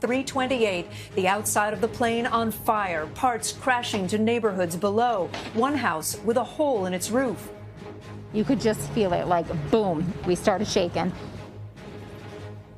3:28. The outside of the plane on fire, parts crashing to neighborhoods below, one house with a hole in its roof. You could just feel it, like boom, we started shaking.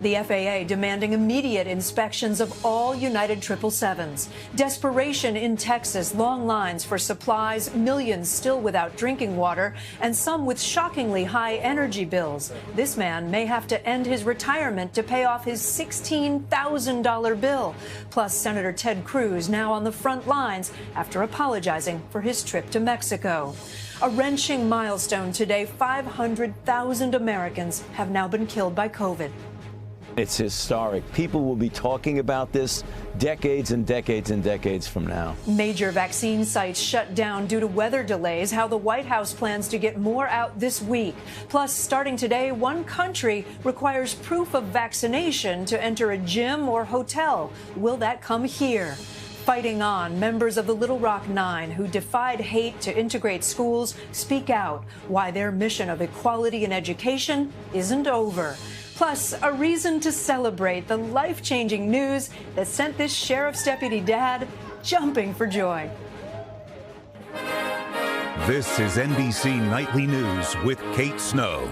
The FAA demanding immediate inspections of all United 777s. Desperation in Texas, long lines for supplies, millions still without drinking water, and some with shockingly high energy bills. This man may have to end his retirement to pay off his $16,000 bill. Plus, Senator Ted Cruz now on the front lines after apologizing for his trip to Mexico. A wrenching milestone today, 500,000 Americans have now been killed by COVID. It's historic. People will be talking about this decades and decades and decades from now. Major vaccine sites shut down due to weather delays. How the White House plans to get more out this week. Plus, starting today, one country requires proof of vaccination to enter a gym or hotel. Will that come here? Fighting on, members of the Little Rock Nine who defied hate to integrate schools speak out why their mission of equality in education isn't over. Plus, a reason to celebrate the life-changing news that sent this sheriff's deputy dad jumping for joy. This is NBC Nightly News with Kate Snow.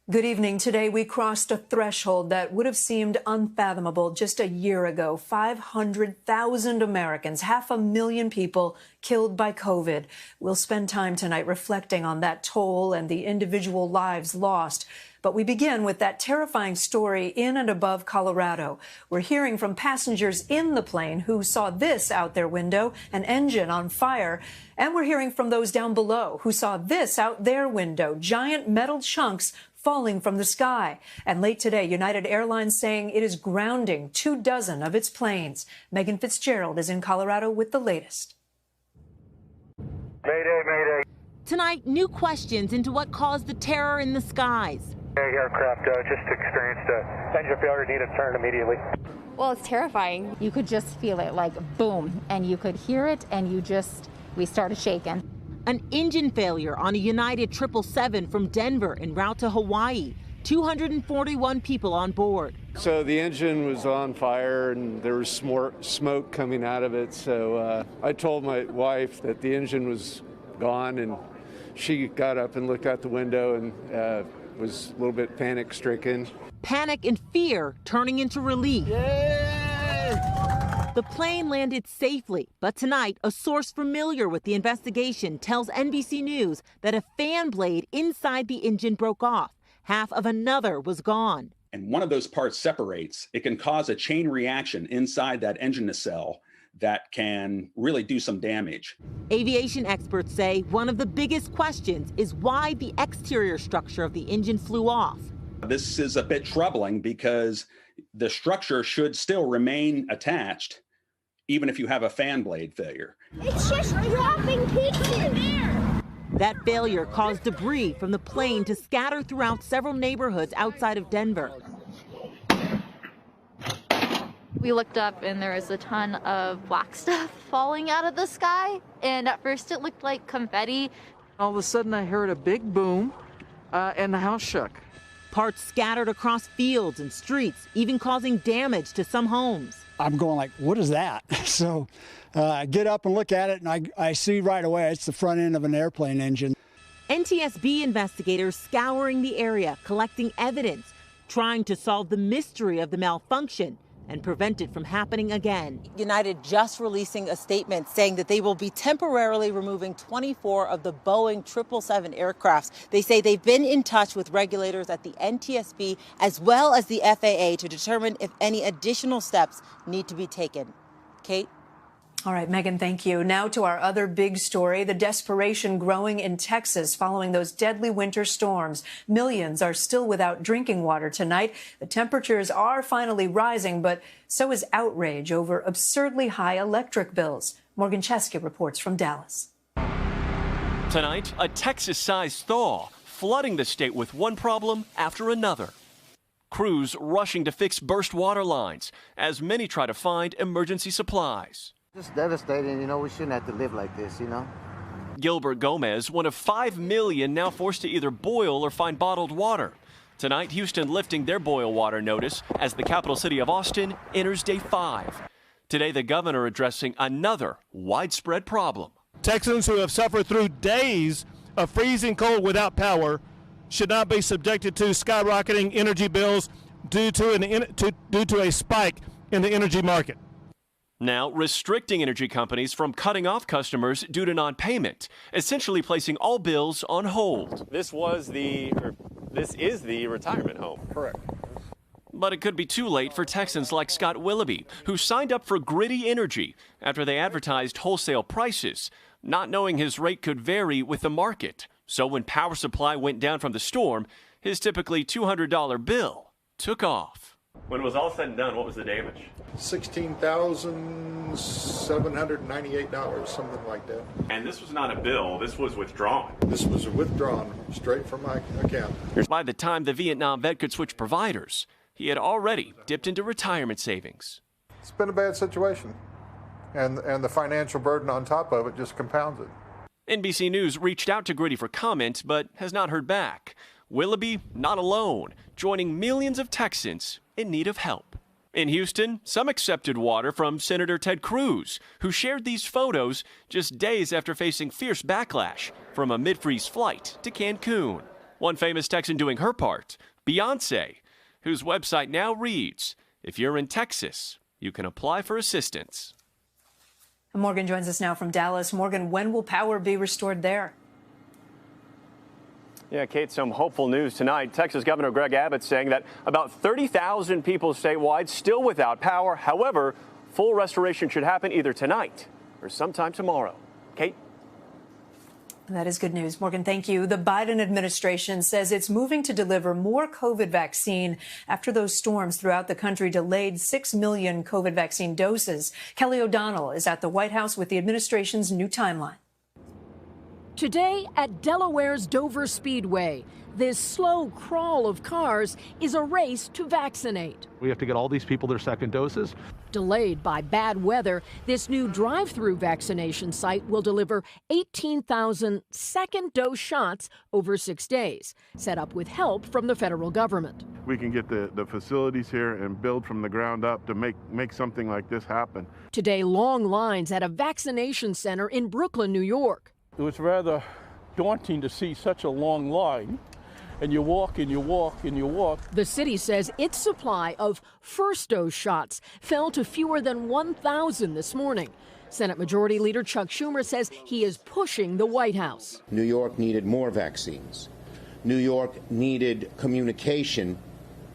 Good evening. Today, we crossed a threshold that would have seemed unfathomable just a year ago. 500,000 Americans, 500,000 people killed by COVID. We'll spend time tonight reflecting on that toll and the individual lives lost. But we begin with that terrifying story in and above Colorado. We're hearing from passengers in the plane who saw this out their window, an engine on fire. And we're hearing from those down below who saw this out their window, giant metal chunks falling from the sky. And late today, United Airlines saying it is grounding 24 of its planes. Megan Fitzgerald is in Colorado with the latest. Mayday, mayday. Tonight, new questions into what caused the terror in the skies. Aircraft just experienced a engine failure, needed to turn immediately. Well, it's terrifying. You could just feel it, like boom, and you could hear it, and we started shaking. An engine failure on a United 777 from Denver en route to Hawaii. 241 people on board. So the engine was on fire and there was smoke coming out of it. So I told my wife that the engine was gone, and she got up and looked out the window and was a little bit panic-stricken. Panic and fear turning into relief. Yay! The plane landed safely, but tonight, a source familiar with the investigation tells NBC News that a fan blade inside the engine broke off. Half of another was gone. And one of those parts separates. It can cause a chain reaction inside that engine nacelle that can really do some damage. Aviation experts say one of the biggest questions is why the exterior structure of the engine flew off. This is a bit troubling because the structure should still remain attached, even if you have a fan blade failure. It's just dropping pieces. That failure caused debris from the plane to scatter throughout several neighborhoods outside of Denver. We looked up and there was a ton of black stuff falling out of the sky. And at first it looked like confetti. All of a sudden I heard a big boom and the house shook. Parts scattered across fields and streets, even causing damage to some homes. I'm going like, what is that? So I get up and look at it, and I see right away it's the front end of an airplane engine. NTSB investigators scouring the area, collecting evidence, trying to solve the mystery of the malfunction and prevent it from happening again. United just releasing a statement saying that they will be temporarily removing 24 of the Boeing 777 aircrafts. They say they've been in touch with regulators at the NTSB as well as the FAA to determine if any additional steps need to be taken. Kate? All right, Megan, thank you. Now to our other big story, the desperation growing in Texas following those deadly winter storms. Millions are still without drinking water tonight. The temperatures are finally rising, but so is outrage over absurdly high electric bills. Morgan Chesky reports from Dallas. Tonight, a Texas-sized thaw flooding the state with one problem after another. Crews rushing to fix burst water lines as many try to find emergency supplies. It's devastating, we shouldn't have to live like this, Gilbert Gomez, one of 5 million now forced to either boil or find bottled water. Tonight, Houston lifting their boil water notice as the capital city of Austin enters day 5. Today, the governor addressing another widespread problem. Texans who have suffered through days of freezing cold without power should not be subjected to skyrocketing energy bills due to a spike in the energy market. Now restricting energy companies from cutting off customers due to non-payment, essentially placing all bills on hold. This is the retirement home. Correct. But it could be too late for Texans like Scott Willoughby, who signed up for Griddy Energy after they advertised wholesale prices, not knowing his rate could vary with the market. So when power supply went down from the storm, his typically $200 bill took off. When it was all said and done, what was the damage? $16,798, something like that. And this was not a bill, this was withdrawn. This was withdrawn straight from my account. By the time the Vietnam vet could switch providers, he had already dipped into retirement savings. It's been a bad situation, and the financial burden on top of it just compounds it. NBC News reached out to Griddy for comment, but has not heard back. Willoughby not alone, joining millions of Texans in need of help. In Houston, some accepted water from Senator Ted Cruz, who shared these photos just days after facing fierce backlash from a mid-freeze flight to Cancun. One famous Texan doing her part, Beyonce, whose website now reads, "If you're in Texas, you can apply for assistance." Morgan joins us now from Dallas. Morgan, when will power be restored there? Yeah, Kate, some hopeful news tonight. Texas Governor Greg Abbott saying that about 30,000 people statewide still without power. However, full restoration should happen either tonight or sometime tomorrow. Kate? That is good news. Morgan, thank you. The Biden administration says it's moving to deliver more COVID vaccine after those storms throughout the country delayed 6 million COVID vaccine doses. Kelly O'Donnell is at the White House with the administration's new timeline. Today at Delaware's Dover Speedway, this slow crawl of cars is a race to vaccinate. We have to get all these people their second doses. Delayed by bad weather, this new drive-through vaccination site will deliver 18,000 second dose shots over 6 days, set up with help from the federal government. We can get the facilities here and build from the ground up to make something like this happen. Today, long lines at a vaccination center in Brooklyn, New York. It was rather daunting to see such a long line, and you walk and you walk and you walk. The city says its supply of first dose shots fell to fewer than 1,000 this morning. Senate Majority Leader Chuck Schumer says he is pushing the White House. New York needed more vaccines. New York needed communication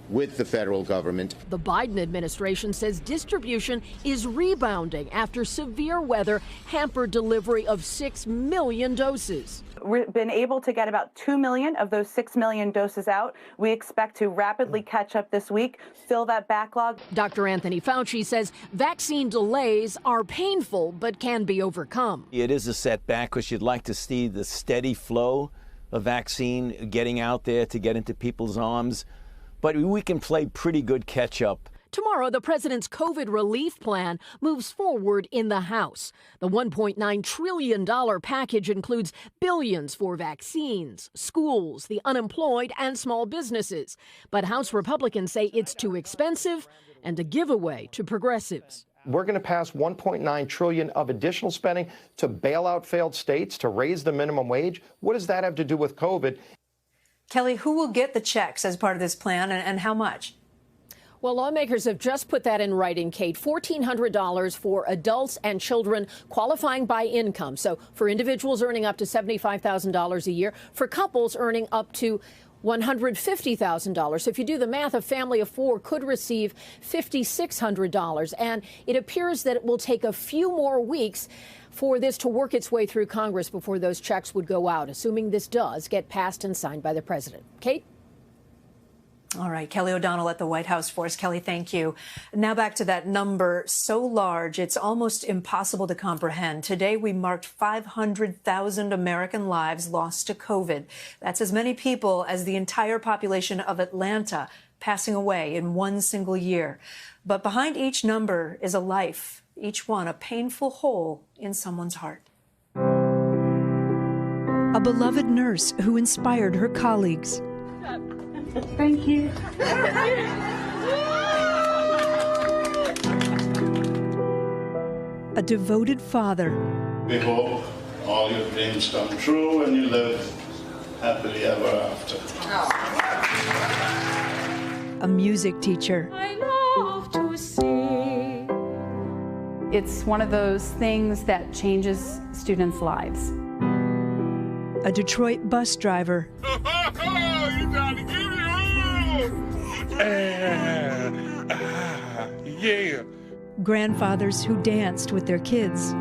with the federal government. The Biden administration says distribution is rebounding after severe weather hampered delivery of 6 million doses. We've been able to get about 2 million of those 6 million doses out. We expect to rapidly catch up this week, fill that backlog. Dr. Anthony Fauci says vaccine delays are painful but can be overcome. It is a setback because you'd like to see the steady flow of vaccine getting out there to get into people's arms. But we can play pretty good catch up. Tomorrow, the president's COVID relief plan moves forward in the House. The $1.9 trillion package includes billions for vaccines, schools, the unemployed, and small businesses. But House Republicans say it's too expensive and a giveaway to progressives. We're going to pass $1.9 trillion of additional spending to bail out failed states, to raise the minimum wage. What does that have to do with COVID? Kelly, who will get the checks as part of this plan and how much? Well, lawmakers have just put that in writing, Kate. $1,400 for adults and children qualifying by income. So for individuals earning up to $75,000 a year, for couples earning up to $150,000. So if you do the math, a family of 4 could receive $5,600. And it appears that it will take a few more weeks for this to work its way through Congress before those checks would go out, assuming this does get passed and signed by the president. Kate? All right, Kelly O'Donnell at the White House for us. Kelly, thank you. Now back to that number so large, it's almost impossible to comprehend. Today, we marked 500,000 American lives lost to COVID. That's as many people as the entire population of Atlanta passing away in one single year. But behind each number is a life, each one a painful hole in someone's heart. A beloved nurse who inspired her colleagues. Thank you. A devoted father. We hope all your dreams come true and you live happily ever after. A music teacher. I love to sing. It's one of those things that changes students' lives. A Detroit bus driver. You trying to get me home? Yeah. Grandfathers who danced with their kids.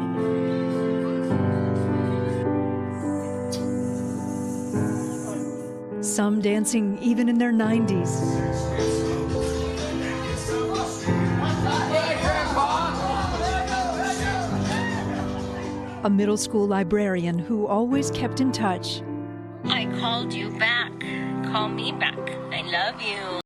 Some dancing even in their 90s. A middle school librarian who always kept in touch. I called you back. Call me back. I love you.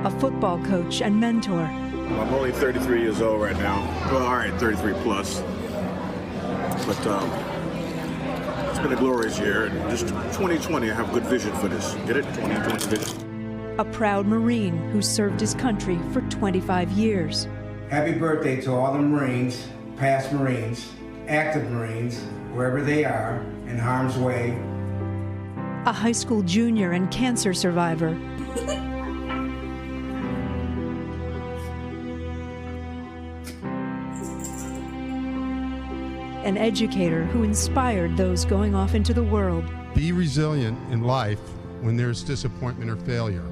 A football coach and mentor. I'm only 33 years old right now. Well, all right, 33 plus. But it's been a glorious year. And just 2020, I have good vision for this. Get it? 2020 vision. A proud Marine who served his country for 25 years. Happy birthday to all the Marines, past Marines, active Marines, wherever they are, in harm's way. A high school junior and cancer survivor. An educator who inspired those going off into the world. Be resilient in life when there's disappointment or failure.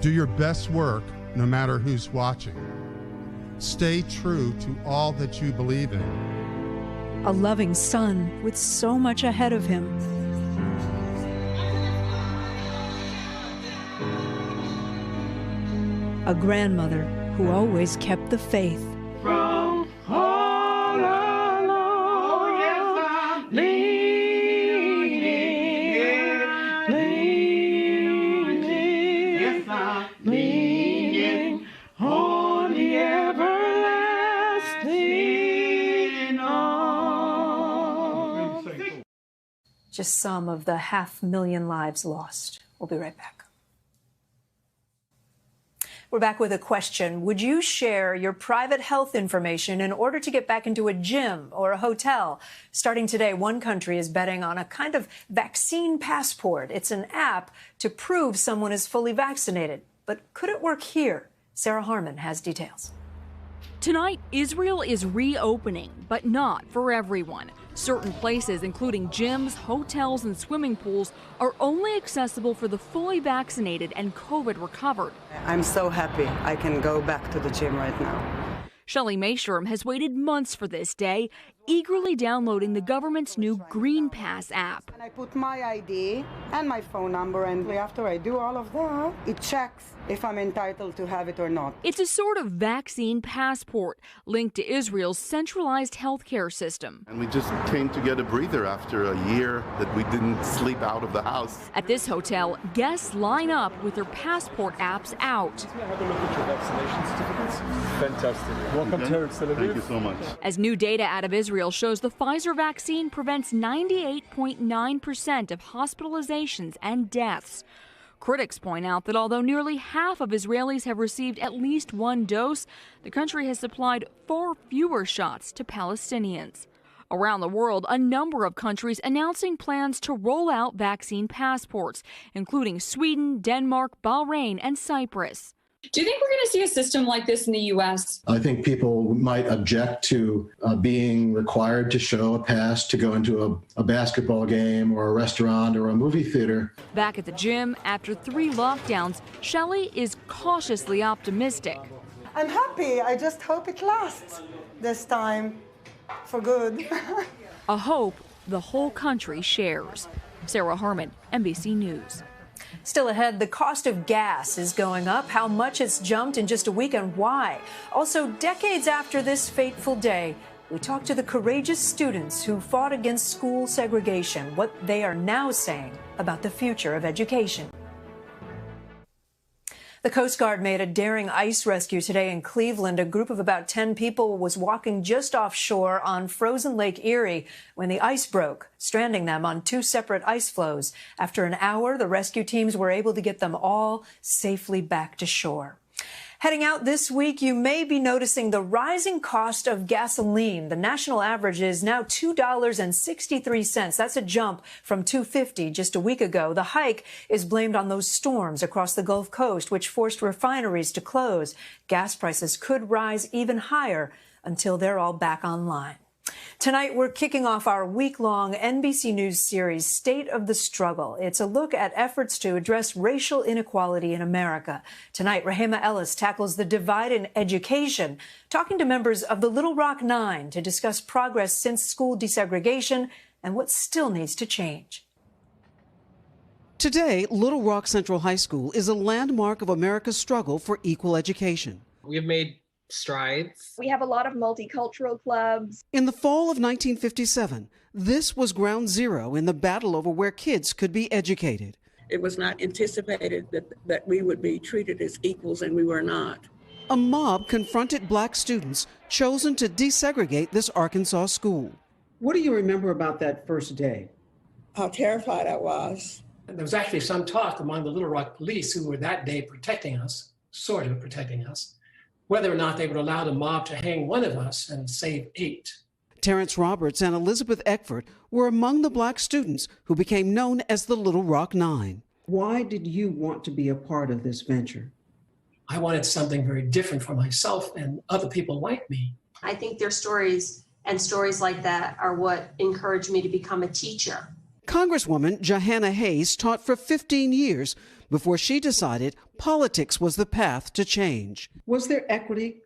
Do your best work no matter who's watching. Stay true to all that you believe in. A loving son with so much ahead of him. A a grandmother who always kept the faith. From all alone, oh yes, I'm leaning, yes, I'm leaning on the everlasting arms. Just some of the 500,000 lives lost. We'll be right back. We're back with a question. Would you share your private health information in order to get back into a gym or a hotel? Starting today, one country is betting on a kind of vaccine passport. It's an app to prove someone is fully vaccinated. But could it work here? Sarah Harmon has details. Tonight, Israel is reopening, but not for everyone. Certain places, including gyms, hotels, and swimming pools, are only accessible for the fully vaccinated and COVID recovered. I'm so happy I can go back to the gym right now. Shelley Mayshurm has waited months for this day, eagerly downloading the government's new Green Pass app. And I put my ID and my phone number, and after I do all of that, it checks if I'm entitled to have it or not. It's a sort of vaccine passport linked to Israel's centralized healthcare system. And we just came to get a breather after a year that we didn't sleep out of the house. At this hotel, guests line up with their passport apps out. Have a look at your vaccination certificates. Fantastic. Welcome to Tel Aviv. Thank you so much. As new data out of Israel shows, the Pfizer vaccine prevents 98.9% of hospitalizations and deaths. Critics point out that although nearly half of Israelis have received at least one dose, the country has supplied far fewer shots to Palestinians. Around the world, a number of countries announcing plans to roll out vaccine passports, including Sweden, Denmark, Bahrain, and Cyprus. Do you think we're going to see a system like this in the U.S.? I think people might object to being required to show a pass to go into a basketball game or a restaurant or a movie theater. Back at the gym, after 3 lockdowns, Shelley is cautiously optimistic. I'm happy. I just hope it lasts this time for good. A hope the whole country shares. Sarah Harmon, NBC News. Still ahead, the cost of gas is going up, how much it's jumped in just a week and why. Also, decades after this fateful day, we talked to the courageous students who fought against school segregation, what they are now saying about the future of education. The Coast Guard made a daring ice rescue today in Cleveland. A group of about 10 people was walking just offshore on frozen Lake Erie when the ice broke, stranding them on 2 separate ice floes. After an hour, the rescue teams were able to get them all safely back to shore. Heading out this week, you may be noticing the rising cost of gasoline. The national average is now $2.63. That's a jump from $2.50 just a week ago. The hike is blamed on those storms across the Gulf Coast, which forced refineries to close. Gas prices could rise even higher until they're all back online. Tonight, we're kicking off our week-long NBC News series, State of the Struggle. It's a look at efforts to address racial inequality in America. Tonight, Rahema Ellis tackles the divide in education, talking to members of the Little Rock Nine to discuss progress since school desegregation and what still needs to change. Today, Little Rock Central High School is a landmark of America's struggle for equal education. We have made strides. We have a lot of multicultural clubs. In the fall of 1957, this was ground zero in the battle over where kids could be educated. It was not anticipated that we would be treated as equals, and we were not. A mob confronted black students chosen to desegregate this Arkansas school. What do you remember about that first day? How terrified I was. There was actually some talk among the Little Rock police who were that day protecting us, sort of protecting us, whether or not they would allow the mob to hang one of us and save 8. Terrence Roberts and Elizabeth Eckford were among the black students who became known as the Little Rock Nine. Why did you want to be a part of this venture? I wanted something very different for myself and other people like me. I think their stories and stories like that are what encouraged me to become a teacher. Congresswoman Jahana Hayes taught for 15 years before she decided politics was the path to change. Was there equity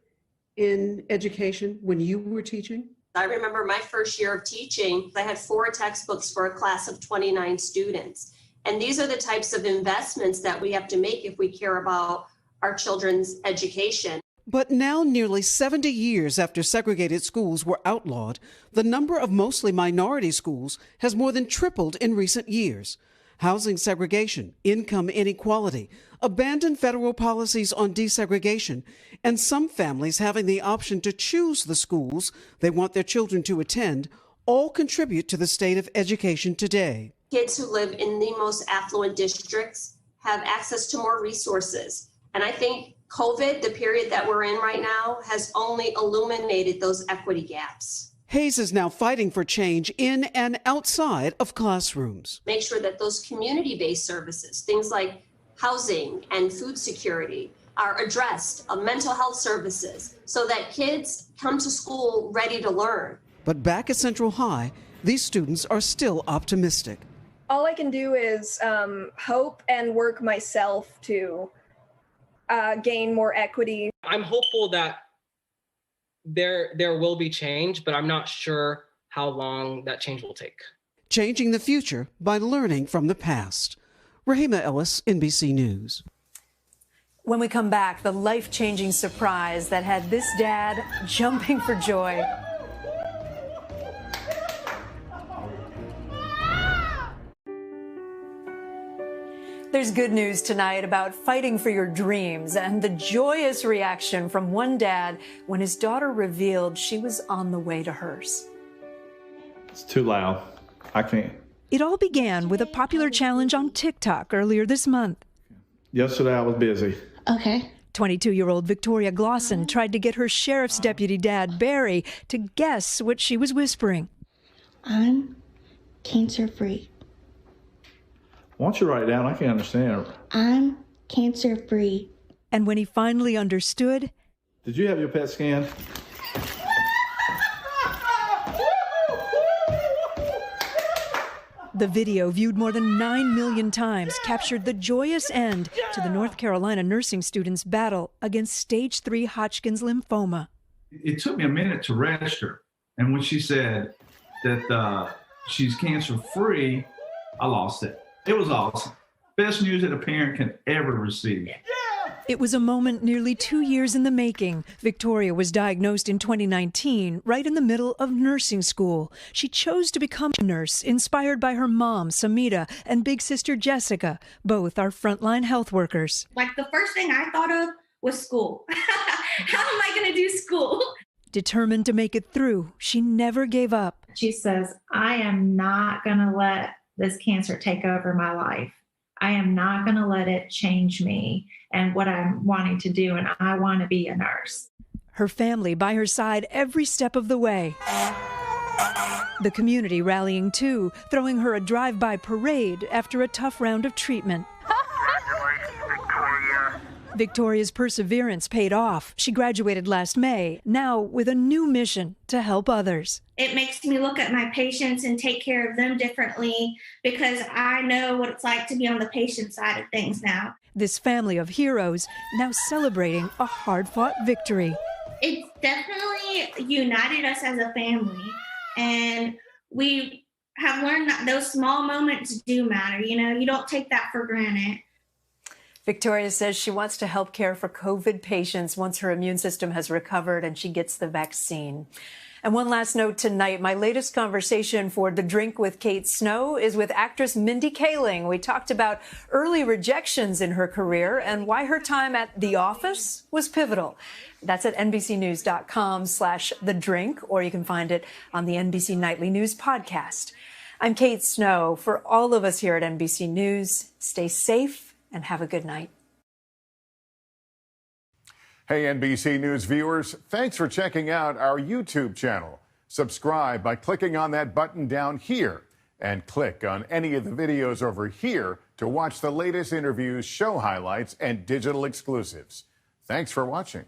in education when you were teaching? I remember my first year of teaching, I had 4 textbooks for a class of 29 students. And these are the types of investments that we have to make if we care about our children's education. But now, nearly 70 years after segregated schools were outlawed, the number of mostly minority schools has more than tripled in recent years. Housing segregation, income inequality, abandoned federal policies on desegregation, and some families having the option to choose the schools they want their children to attend all contribute to the state of education today. Kids who live in the most affluent districts have access to more resources. And I think COVID, the period that we're in right now, has only illuminated those equity gaps. Hayes is now fighting for change in and outside of classrooms. Make sure that those community-based services, things like housing and food security, are addressed, mental health services, so that kids come to school ready to learn. But back at Central High, these students are still optimistic. All I can do is hope and work myself to gain more equity. I'm hopeful that there will be change, but I'm not sure how long that change will take. Changing the future by learning from the past. Rahima Ellis, NBC News. When we come back, the life-changing surprise that had this dad jumping for joy. There's good news tonight about fighting for your dreams and the joyous reaction from one dad when his daughter revealed she was on the way to hers. It's too loud. I can't. It all began with a popular challenge on TikTok earlier this month. Yesterday I was busy. Okay. 22-year-old Victoria Glosson tried to get her sheriff's deputy dad, Barry, to guess what she was whispering. I'm cancer-free. Why don't you write it down? I can't understand. I'm cancer-free. And when he finally understood... Did you have your PET scan? The video, viewed more than 9 million times, captured the joyous end to the North Carolina nursing students' battle against stage 3 Hodgkin's lymphoma. It took me a minute to register. And when she said that she's cancer-free, I lost it. It was awesome. Best news that a parent can ever receive. It was a moment nearly 2 years in the making. Victoria was diagnosed in 2019, right in the middle of nursing school. She chose to become a nurse, inspired by her mom, Samita, and big sister, Jessica. Both are frontline health workers. Like, the first thing I thought of was school. How am I going to do school? Determined to make it through, she never gave up. She says, I am not going to let this cancer take over my life. I am not going to let it change me and what I'm wanting to do, and I want to be a nurse. Her family by her side every step of the way. The community rallying too, throwing her a drive-by parade after a tough round of treatment. Victoria's perseverance paid off. She graduated last May, now with a new mission to help others. It makes me look at my patients and take care of them differently because I know what it's like to be on the patient side of things now. This family of heroes now celebrating a hard-fought victory. It's definitely united us as a family, and we have learned that those small moments do matter. You know, you don't take that for granted. Victoria says she wants to help care for COVID patients once her immune system has recovered and she gets the vaccine. And one last note tonight, my latest conversation for The Drink with Kate Snow is with actress Mindy Kaling. We talked about early rejections in her career and why her time at The Office was pivotal. That's at NBCnews.com/The Drink, or you can find it on the NBC Nightly News podcast. I'm Kate Snow. For all of us here at NBC News, stay safe and have a good night. Hey, NBC News viewers, thanks for checking out our YouTube channel. Subscribe by clicking on that button down here and click on any of the videos over here to watch the latest interviews, show highlights, and digital exclusives. Thanks for watching.